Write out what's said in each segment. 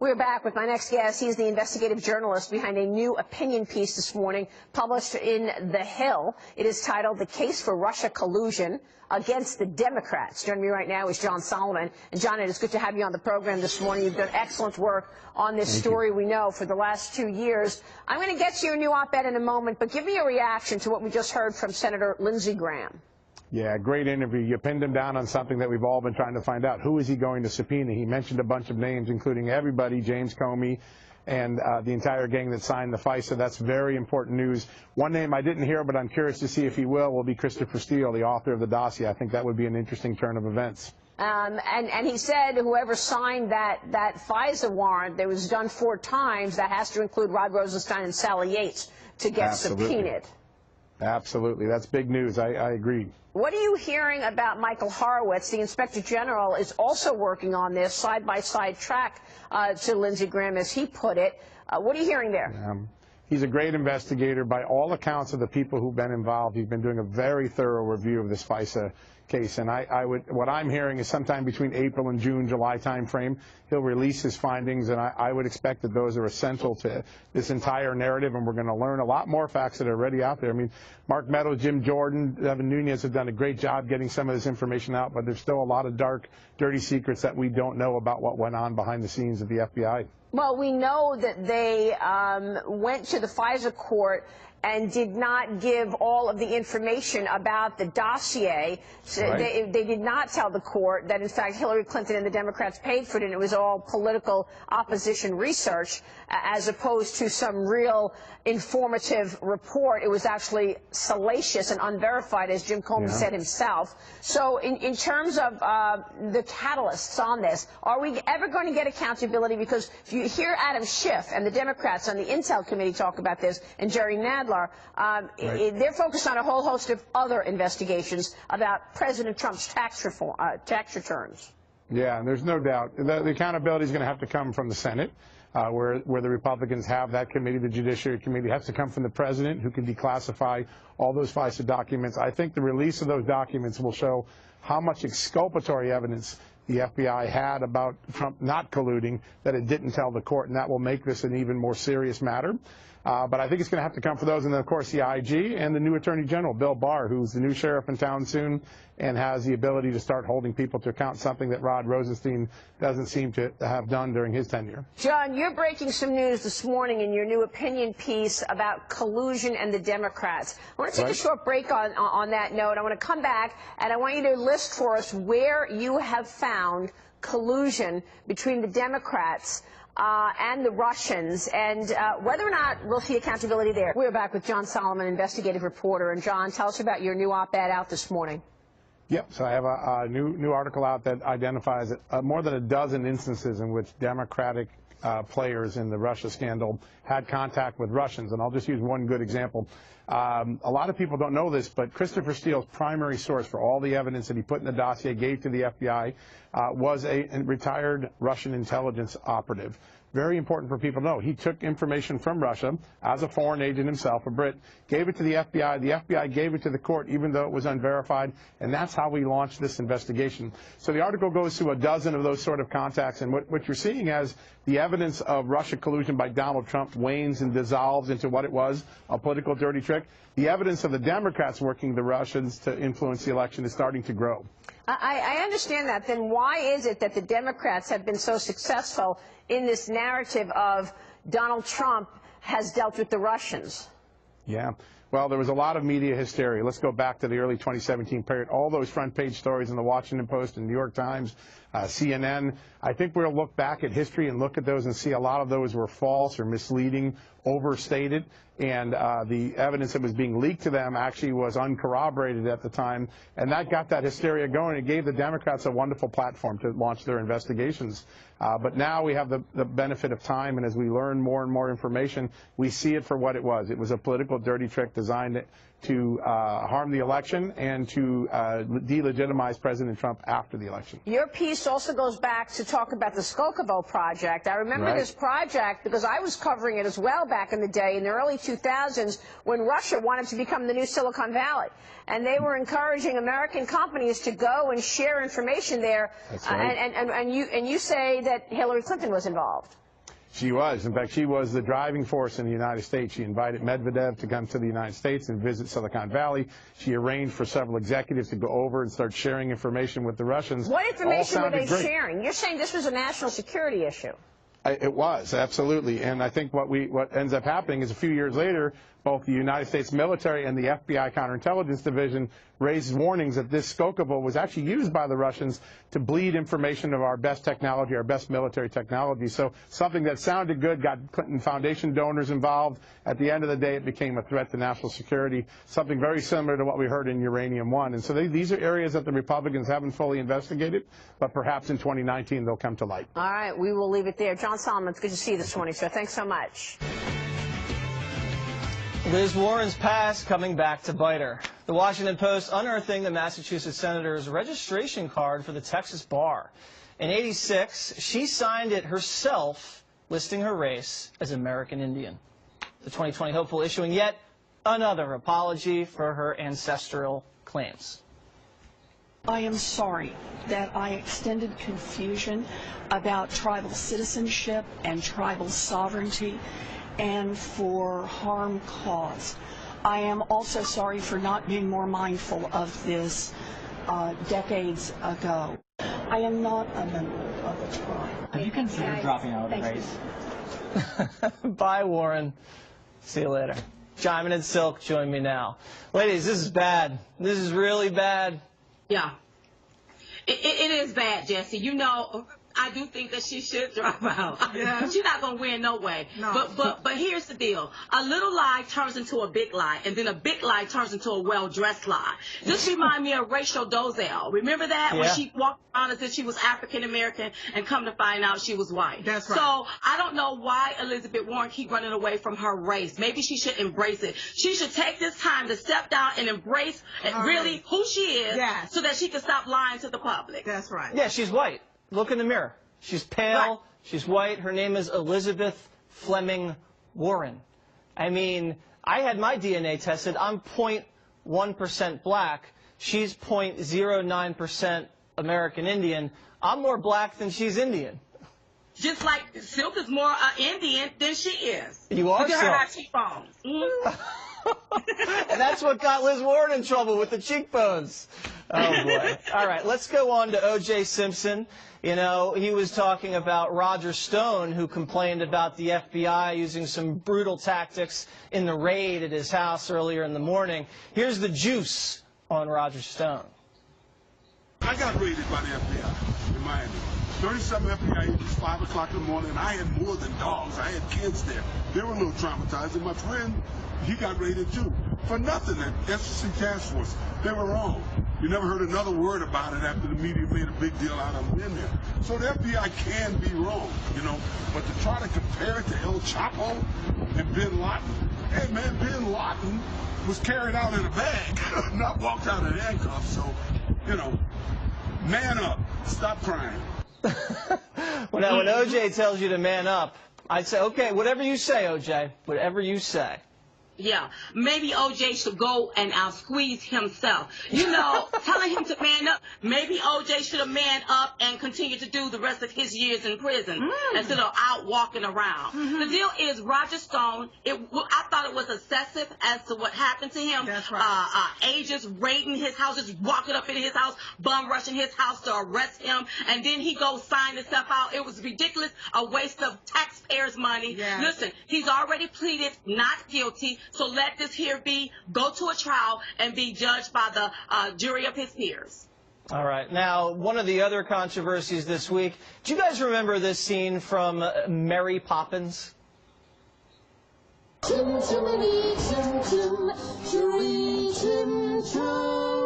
We're back with my next guest. He's the investigative journalist behind a new opinion piece this morning published in The Hill. It is titled "The Case for Russia Collusion Against the Democrats." Joining me right now is John Solomon. And John, it is good to have you on the program this morning. You've done excellent work on this story, we know, for the last 2 years. I'm going to get to your new op-ed in a moment, but give me a reaction to what we just heard from Senator Lindsey Graham. Yeah, great interview. You pinned him down on something that we've all been trying to find out. Who is he going to subpoena? He mentioned a bunch of names, including everybody, James Comey, and the entire gang that signed the FISA. That's very important news. One name I didn't hear, but I'm curious to see if he will be Christopher Steele, the author of the dossier. I think that would be an interesting turn of events. And he said whoever signed that FISA warrant that was done 4 times, that has to include Rod Rosenstein and Sally Yates to get subpoenaed. Absolutely. That's big news. I agree. What are you hearing about Michael Horowitz? The Inspector General is also working on this side-by-side track to Lindsey Graham, as he put it. What are you hearing there? He's a great investigator. By all accounts of the people who've been involved, he's been doing a very thorough review of this FISA case. And what I'm hearing is sometime between April and June, July timeframe, he'll release his findings, and I would expect that those are essential to this entire narrative, and we're going to learn a lot more facts that are already out there. I mean, Mark Meadows, Jim Jordan, Devin Nunes have done a great job getting some of this information out, but there's still a lot of dark, dirty secrets that we don't know about what went on behind the scenes at the FBI. Well, we know that they went to the FISA court and did not give all of the information about the dossier. So right. They did not tell the court that, in fact, Hillary Clinton and the Democrats paid for it, and it was all political opposition research, as opposed to some real informative report. It was actually salacious and unverified, as Jim Comey said himself. So in terms of the catalysts on this, are we ever going to get accountability? Because if you hear Adam Schiff and the Democrats on the Intel Committee talk about this, and Jerry Nadler, they're focused on a whole host of other investigations about President Trump's tax returns. Yeah, and there's no doubt. The accountability is going to have to come from the Senate, where the Republicans have that committee. The Judiciary Committee has to come from the president, who can declassify all those FISA documents. I think the release of those documents will show how much exculpatory evidence the FBI had about Trump not colluding that it didn't tell the court, and that will make this an even more serious matter. But I think it's going to have to come for those, and then, of course, the IG and the new Attorney General, Bill Barr, who's the new sheriff in town soon and has the ability to start holding people to account, something that Rod Rosenstein doesn't seem to have done during his tenure. John, you're breaking some news this morning in your new opinion piece about collusion and the Democrats. I want to take a short break on that note. I want to come back, and I want you to list for us where you have found collusion between the Democrats and the Russians, and whether or not we'll see accountability there. We're back with John Solomon, investigative reporter. And John, tell us about your new op-ed out this morning. Yep, so I have a new article out that identifies more than a dozen instances in which Democratic players in the Russia scandal had contact with Russians, and I'll just use one good example. A lot of people don't know this, but Christopher Steele's primary source for all the evidence that he put in the dossier, gave to the FBI, was a retired Russian intelligence operative. Very important for people to know. He took information from Russia as a foreign agent himself, a Brit, gave it to the FBI. The FBI gave it to the court, even though it was unverified, and that's how we launched this investigation. So the article goes through a dozen of those sort of contacts, and what you're seeing as the evidence of Russia collusion by Donald Trump wanes and dissolves into what it was, a political dirty trick. The evidence of the Democrats working the Russians to influence the election is starting to grow. I understand that. Then why is it that the Democrats have been so successful in this narrative of Donald Trump has dealt with the Russians? Yeah. Well, there was a lot of media hysteria. Let's go back to the early 2017 period. All those front page stories in the Washington Post and New York Times, CNN. I think we'll look back at history and look at those and see a lot of those were false or misleading, overstated, and the evidence that was being leaked to them actually was uncorroborated at the time, and that got that hysteria going. It gave the Democrats a wonderful platform to launch their investigations. But now we have the benefit of time, and as we learn more and more information, we see it for what it was. It was a political dirty trick designed to harm the election and to delegitimize President Trump after the election. Your piece also goes back to talk about the Skolkovo project. I remember this project because I was covering it as well back in the day, in the early 2000s, when Russia wanted to become the new Silicon Valley. And they were encouraging American companies to go and share information there. That's right. And you say that Hillary Clinton was involved. She was. In fact, she was the driving force in the United States. She invited Medvedev to come to the United States and visit Silicon Valley. She arranged for several executives to go over and start sharing information with the Russians. What information were they great. sharing? You're saying this was a national security issue. It was, absolutely. And I think what ends up happening is a few years later, both the United States military and the FBI counterintelligence division raised warnings that this Skokova was actually used by the Russians to bleed information of our best technology, our best military technology. So something that sounded good got Clinton Foundation donors involved. At the end of the day, it became a threat to national security, something very similar to what we heard in Uranium One. And so these are areas that the Republicans haven't fully investigated, but perhaps in 2019 they'll come to light. All right, we will leave it there. John Solomon, it's good to see you this morning, sir. Thanks so much. Liz Warren's past coming back to bite her. The Washington Post unearthing the Massachusetts senator's registration card for the Texas bar. In '86, she signed it herself, listing her race as American Indian. The 2020 hopeful issuing yet another apology for her ancestral claims. I am sorry that I extended confusion about tribal citizenship and tribal sovereignty and for harm caused. I am also sorry for not being more mindful of this decades ago. I am not a member of the tribe. Have you considered dropping out of the race? Bye, Warren. See you later. Jaimin and Silk, join me now. Ladies, this is bad. This is really bad. Yeah. It is bad, Jesse. You know, I do think that she should drop out. Yeah. She's not going to win no way. No. But here's the deal. A little lie turns into a big lie, and then a big lie turns into a well-dressed lie. This reminds me of Rachel Dolezal. Remember that? Yeah. When she walked around as if she was African-American and come to find out she was white. That's right. So I don't know why Elizabeth Warren keep running away from her race. Maybe she should embrace it. She should take this time to step down and embrace really who she is so that she can stop lying to the public. That's right. Yeah, she's white. Look in the mirror. She's pale. Right. She's white. Her name is Elizabeth Fleming Warren. I mean, I had my DNA tested. I'm 0.1% black. She's 0.09% American Indian. I'm more black than she's Indian. Just like Silk is more Indian than she is. You are, Silk. Look at her cheekbones. And that's what got Liz Warren in trouble with the cheekbones. Oh, boy. All right, let's go on to O.J. Simpson. You know, he was talking about Roger Stone, who complained about the FBI using some brutal tactics in the raid at his house earlier in the morning. Here's the juice on Roger Stone. I got raided by the FBI in Miami. 37 FBI agents, 5 o'clock in the morning. I had more than dogs. I had kids there. They were a little traumatized. And my friend, he got raided too. For nothing at SEC Task Force. They were wrong. You never heard another word about it after the media made a big deal out of them in there. So the FBI can be wrong, you know. But to try to compare it to El Chapo and Bin Laden, hey man, Bin Laden was carried out in a bag, not walked out in handcuffs. So, you know, man up. Stop crying. Well, now, when O.J. tells you to man up, I'd say, okay, whatever you say, O.J., whatever you say. Yeah, maybe O.J. should go and squeeze himself. You know, telling him to man up, maybe O.J. should have manned up and continue to do the rest of his years in prison instead of out walking around. The deal is Roger Stone, I thought it was excessive as to what happened to him. That's right. Agents raiding his house, just walking up in his house, bum rushing his house to arrest him, and then he goes sign himself out. It was ridiculous, a waste of taxpayers' money. Yes. Listen, he's already pleaded not guilty. So let this here go to a trial and be judged by the jury of his peers. All right. Now, one of the other controversies this week, do you guys remember this scene from Mary Poppins? Tim, Timmy, Tim, Tim, Cherry, Tim, Tim.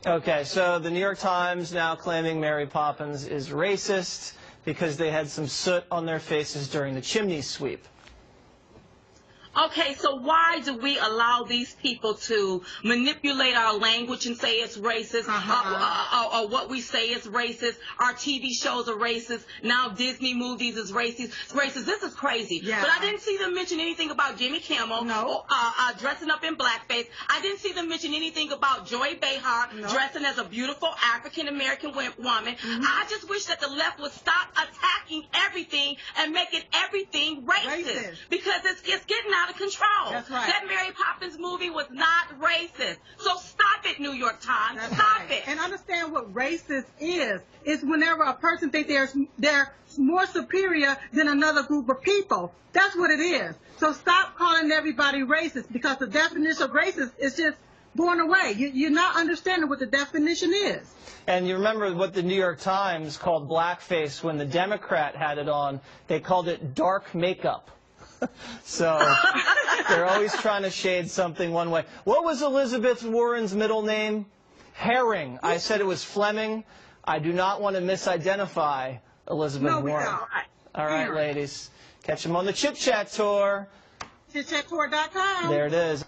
Okay, so the New York Times now claiming Mary Poppins is racist because they had some soot on their faces during the chimney sweep. Okay, so why do we allow these people to manipulate our language and say it's racist, or what we say is racist? Our TV shows are racist. Now Disney movies is racist. This is crazy. Yeah. But I didn't see them mention anything about Jimmy Kimmel dressing up in blackface. I didn't see them mention anything about Joy Behar dressing as a beautiful African American woman. I just wish that the left would stop attacking everything and making everything racist. Because it's getting out of control. That's right. That Mary Poppins movie was not racist. So stop it, New York Times. Stop it. And understand what racist is. It's whenever a person thinks they're more superior than another group of people. That's what it is. So stop calling everybody racist, because the definition of racist is just going away. You're not understanding what the definition is. And you remember what the New York Times called blackface when the Democrat had it on. They called it dark makeup. So they're always trying to shade something one way. What was Elizabeth Warren's middle name? Herring. I said it was Fleming. I do not want to misidentify Elizabeth Warren. All right, ladies. Catch them on the Chit Chat Tour. ChitChatTour.com. There it is.